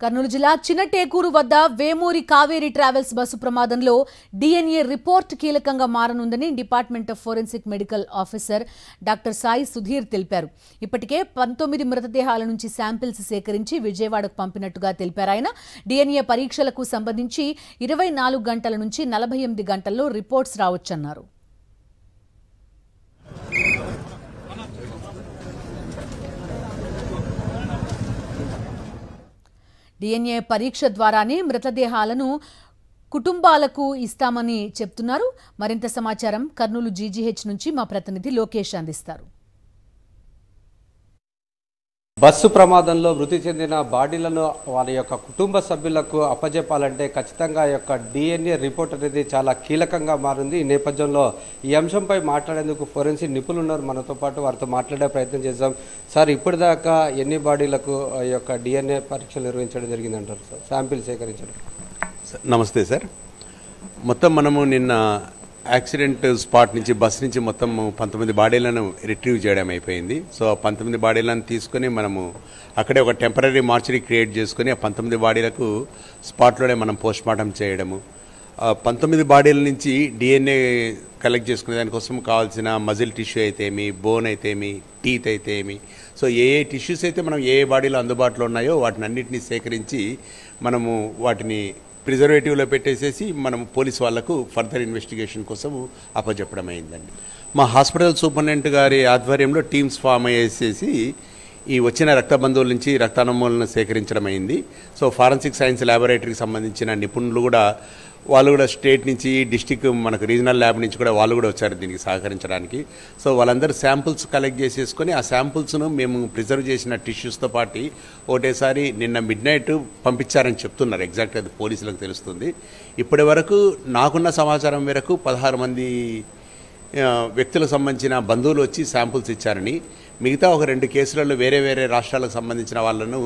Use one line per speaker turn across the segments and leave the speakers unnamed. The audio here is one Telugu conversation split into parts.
కర్నూలు జిల్లా చిన్నటేకూరు వద్ద వేమూరి కావేరి ట్రావెల్స్ బస్సు ప్రమాదంలో DNA రిపోర్ట్ కీలకంగా మారనుందని department of forensic medical officer doctor Sai Sudheer తెలిపారు. ఇప్పటికే 19 మృతదేహాల నుంచి శాంపిల్స్ సేకరించి విజయవాడకు పంపినట్టుగా తెలిపారు. ఆయన DNA పరీక్షలకు సంబంధించి 24 గంటల నుంచి 48 గంటల్లో రిపోర్ట్స్ రావచ్చన్నారు. DNA పరీక్ష ద్వారానే మృతదేహాలను కుటుంబాలకు ఇస్తామని చెప్తున్నారు. మరింత సమాచారం కర్నూలు GGH నుంచి మా ప్రతినిధి లోకేష్ అందిస్తారు.
బస్సు ప్రమాదంలో మృతి చెందిన బాడీలను వారి యొక్క కుటుంబ సభ్యులకు అప్పజెప్పాలంటే ఖచ్చితంగా యొక్క DNA రిపోర్ట్ అనేది చాలా కీలకంగా మారింది. ఈ నేపథ్యంలో ఈ అంశంపై మాట్లాడేందుకు ఫోరెన్సిక్ నిపుణులు ఉన్నారు మనతో పాటు. వారితో మాట్లాడే ప్రయత్నం చేద్దాం. సార్, ఇప్పటిదాకా ఎన్ని బాడీలకు ఈ యొక్క DNA పరీక్షలు నిర్వహించడం జరిగిందంటారు సార్, శాంపిల్ సేకరించడం?
నమస్తే సార్. మొత్తం మనము నిన్న యాక్సిడెంట్ స్పాట్ నుంచి బస్ నుంచి మొత్తం 19 బాడీలను రిట్రీవ్ చేయడం అయిపోయింది. సో ఆ 19 బాడీలను తీసుకొని మనము అక్కడే ఒక టెంపరీ మార్చరీ క్రియేట్ చేసుకొని ఆ 19 బాడీలకు స్పాట్లోనే మనం పోస్ట్మార్టం చేయడము, 19 బాడీల నుంచి DNA కలెక్ట్ చేసుకునే దానికోసం కావాల్సిన మజిల్ టిష్యూ అయితేమి, బోన్ అయితేమి, టీత్ అయితేమి, సో ఏ టిష్యూస్ అయితే మనం ఏ బాడీలో అందుబాటులో ఉన్నాయో వాటిని అన్నింటినీ సేకరించి మనము వాటిని ప్రిజర్వేటివ్లో పెట్టేసేసి మనం పోలీస్ వాళ్లకు ఫర్దర్ ఇన్వెస్టిగేషన్ కోసం అప్పచెప్పడం అయిందండి. మా హాస్పిటల్ సూపరింటెండెంట్ గారి ఆధ్వర్యంలో టీమ్స్ ఫామ్ అయ్యేసేసి ఈ వచ్చిన రక్త బంధువుల నుంచి రక్తాణువులను సేకరించడం అయింది. సో ఫారెన్సిక్ సైన్స్ ల్యాబొరేటరీకి సంబంధించిన నిపుణులు కూడా వాళ్ళు కూడా స్టేట్ నుంచి, డిస్టిక్, మనకు రీజనల్ ల్యాబ్ నుంచి కూడా వాళ్ళు కూడా వచ్చారు దీనికి సహకరించడానికి. సో వాళ్ళందరూ శాంపుల్స్ కలెక్ట్ చేసేసుకొని ఆ శాంపుల్స్ను మేము ప్రిజర్వ్ చేసిన టిష్యూస్తో పాటు ఒకటేసారి నిన్న మిడ్నైట్ పంపించారని చెప్తున్నారు. ఎగ్జాక్ట్ అది పోలీసులకు తెలుస్తుంది. ఇప్పటి వరకు నాకున్న సమాచారం మేరకు 16 మంది వ్యక్తులకు సంబంధించిన బంధువులు వచ్చి శాంపుల్స్ ఇచ్చారని, మిగతా ఒక 2 కేసులలో వేరే వేరే రాష్ట్రాలకు సంబంధించిన వాళ్ళను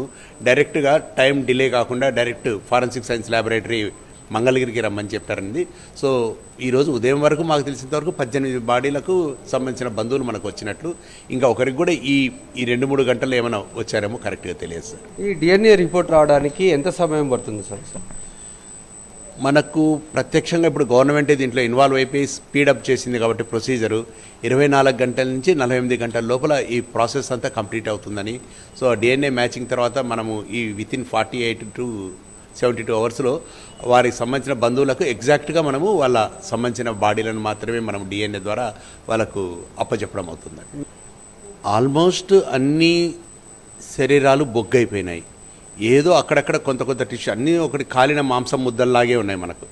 డైరెక్ట్గా టైం డిలే కాకుండా డైరెక్ట్ ఫారెన్సిక్ సైన్స్ ల్యాబొరేటరీ మంగళగిరికి రమ్మని చెప్పారండి. సో ఈరోజు ఉదయం వరకు మాకు తెలిసినంత వరకు 18 బాడీలకు సంబంధించిన బంధువులు మనకు వచ్చినట్లు, ఇంకా ఒకరికి కూడా ఈ 2-3 గంటలు ఏమైనా వచ్చారేమో కరెక్ట్గా తెలియదు సార్.
ఈ DNA రిపోర్ట్ రావడానికి ఎంత సమయం పడుతుంది సార్?
మనకు ప్రత్యక్షంగా ఇప్పుడు గవర్నమెంటే దీంట్లో ఇన్వాల్వ్ అయిపోయి స్పీడప్ చేసింది కాబట్టి ప్రొసీజరు 24 గంటల నుంచి 48 గంటల లోపల ఈ ప్రాసెస్ అంతా కంప్లీట్ అవుతుందని. సో DNA మ్యాచింగ్ తర్వాత మనము ఈ వితిన్ 48 to 72 అవర్స్లో వారికి సంబంధించిన బంధువులకు ఎగ్జాక్ట్గా మనము వాళ్ళ సంబంధించిన బాడీలను మాత్రమే మనం DNA ద్వారా వాళ్ళకు అప్పచెప్పడం అవుతుందండి. ఆల్మోస్ట్ అన్ని శరీరాలు బొగ్గైపోయినాయి. ఏదో అక్కడక్కడ కొంత టిష్యూ అన్నీ ఒకటి కాలిన మాంసం ముద్దల్లాగే ఉన్నాయి మనకు.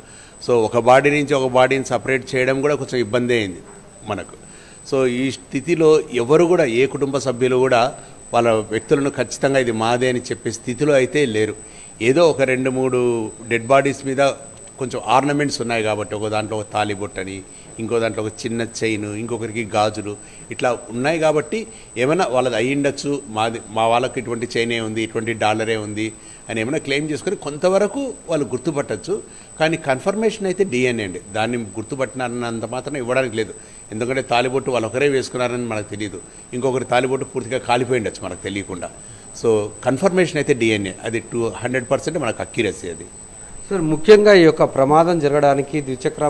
సో ఒక బాడీ నుంచి ఒక బాడీని సపరేట్ చేయడం కూడా కొంచెం ఇబ్బంది అయింది మనకు. సో ఈ స్థితిలో ఎవరు కూడా, ఏ కుటుంబ సభ్యులు కూడా వాళ్ళ వ్యక్తులను ఖచ్చితంగా ఇది మాదే అని చెప్పే స్థితిలో అయితే లేరు. ఏదో ఒక 2-3 డెడ్ బాడీస్ మీద కొంచెం ఆర్నమెంట్స్ ఉన్నాయి కాబట్టి, ఒక దాంట్లో ఒక తాలిబొట్టని, ఇంకో దాంట్లో ఒక చిన్న చైన్, ఇంకొకరికి గాజులు, ఇట్లా ఉన్నాయి కాబట్టి ఏమైనా వాళ్ళది అయ్యిండొచ్చు, మా వాళ్ళకి ఇటువంటి చైనే ఉంది, ఇటువంటి డాలరే ఉంది అని ఏమైనా క్లెయిమ్ చేసుకొని కొంతవరకు వాళ్ళు గుర్తుపట్టచ్చు. కానీ కన్ఫర్మేషన్ అయితే DNA అండి. దాన్ని గుర్తుపట్టినారన్నంత మాత్రం ఇవ్వడానికి లేదు. ఎందుకంటే తాలిబొట్టు వాళ్ళు ఒకరే వేసుకున్నారని మనకు తెలియదు, ఇంకొకరి తాలిబొట్టు పూర్తిగా కాలిపోయిండొచ్చు మనకు తెలియకుండా. సో కన్ఫర్మేషన్ అయితే DNA, అది 100% మనకు అక్యురసీ అది.
సార్, ముఖ్యంగా ఈ యొక్క ప్రమాదం జరగడానికి ద్విచక్ర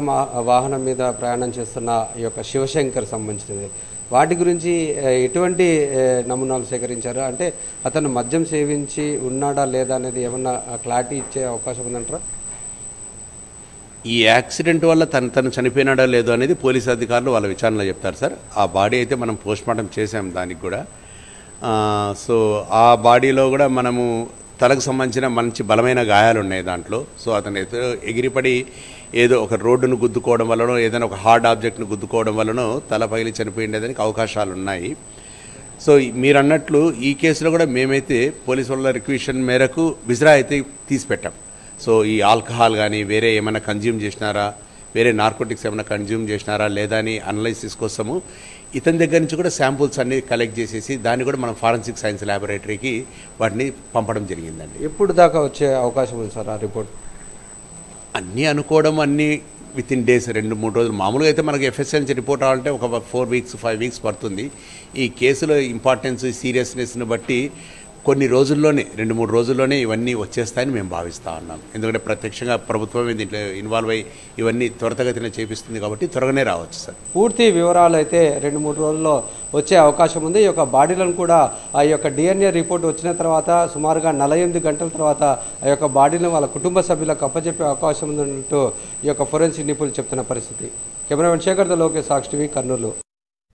వాహనం మీద ప్రయాణం చేస్తున్న ఈ యొక్క శివశంకర్ సంబంధించినది, వాటి గురించి ఎటువంటి నమూనాలు సేకరించారు? అంటే అతను మద్యం సేవించి ఉన్నాడా లేదా అనేది ఏమన్నా క్లారిటీ ఇచ్చే అవకాశం ఉందంటారా?
ఈ యాక్సిడెంట్ వల్ల తను చనిపోయినాడా లేదో అనేది పోలీసు అధికారులు వాళ్ళ విచారణలో చెప్తారు సార్. ఆ బాడీ అయితే మనం పోస్ట్మార్టం చేసాం దానికి కూడా. సో ఆ బాడీలో కూడా మనము తలకు సంబంధించిన మంచి బలమైన గాయాలు ఉన్నాయి దాంట్లో. సో అతను ఎగిరిపడి ఏదో ఒక రోడ్డును గుద్దుకోవడం వల్లనో, ఏదైనా ఒక హార్డ్ ఆబ్జెక్ట్ను గుద్దుకోవడం వల్లనో తల పగిలి చనిపోయిండేదానికి అవకాశాలు ఉన్నాయి. సో మీరు అన్నట్లు ఈ కేసులో కూడా మేమైతే పోలీసు వాళ్ళ రిక్వెషన్ మేరకు విజ్రా అయితే తీసిపెట్టాం. సో ఈ ఆల్కహాల్ కానీ వేరే ఏమైనా కన్జ్యూమ్ చేసినారా, వేరే నార్కోటిక్స్ ఏమైనా కన్జ్యూమ్ చేసినారా లేదా అని అనలైసిస్ కోసము ఇతని దగ్గర నుంచి కూడా శాంపుల్స్ అన్ని కలెక్ట్ చేసేసి దాన్ని కూడా మనం ఫారెన్సిక్ సైన్స్ ల్యాబొరేటరీకి వాటిని పంపడం జరిగిందండి.
ఎప్పుడు దాకా వచ్చే అవకాశం ఉంది సార్ ఆ రిపోర్ట్?
అన్నీ అనుకోవడం, అన్నీ వితిన్ డేస్, 2-3 రోజులు. మామూలుగా అయితే మనకి FSL నుంచి రిపోర్ట్ రావాలంటే ఒక 4 weeks 5 weeks పడుతుంది. ఈ కేసులో ఇంపార్టెన్స్, సీరియస్నెస్ని బట్టి కొన్ని రోజుల్లోనే 2-3 రోజుల్లోనే ఇవన్నీ వచ్చేస్తాయని మేము భావిస్తూ ఉన్నాం. ఎందుకంటే ప్రత్యక్షంగా ప్రభుత్వమే దీంట్లో ఇన్వాల్వ్ అయ్యి ఇవన్నీ త్వరితగతిన చేపిస్తుంది కాబట్టి త్వరగానే రావచ్చు సార్.
పూర్తి వివరాలు అయితే 2-3 రోజుల్లో వచ్చే అవకాశం ఉంది. ఈ యొక్క బాడీలను కూడా ఆ యొక్క డిఎన్ఏ రిపోర్ట్ వచ్చిన తర్వాత సుమారుగా 48 గంటల తర్వాత ఆ యొక్క బాడీలను వాళ్ళ కుటుంబ సభ్యులకు అప్పచెప్పే అవకాశం ఉందంటూ ఈ యొక్క ఫోరెన్సిక్ నిపుణులు చెప్తున్న పరిస్థితి. కెమెరామెన్ శేఖర్తో లోకేష్, సాక్షి టీవీ, కర్నూలు.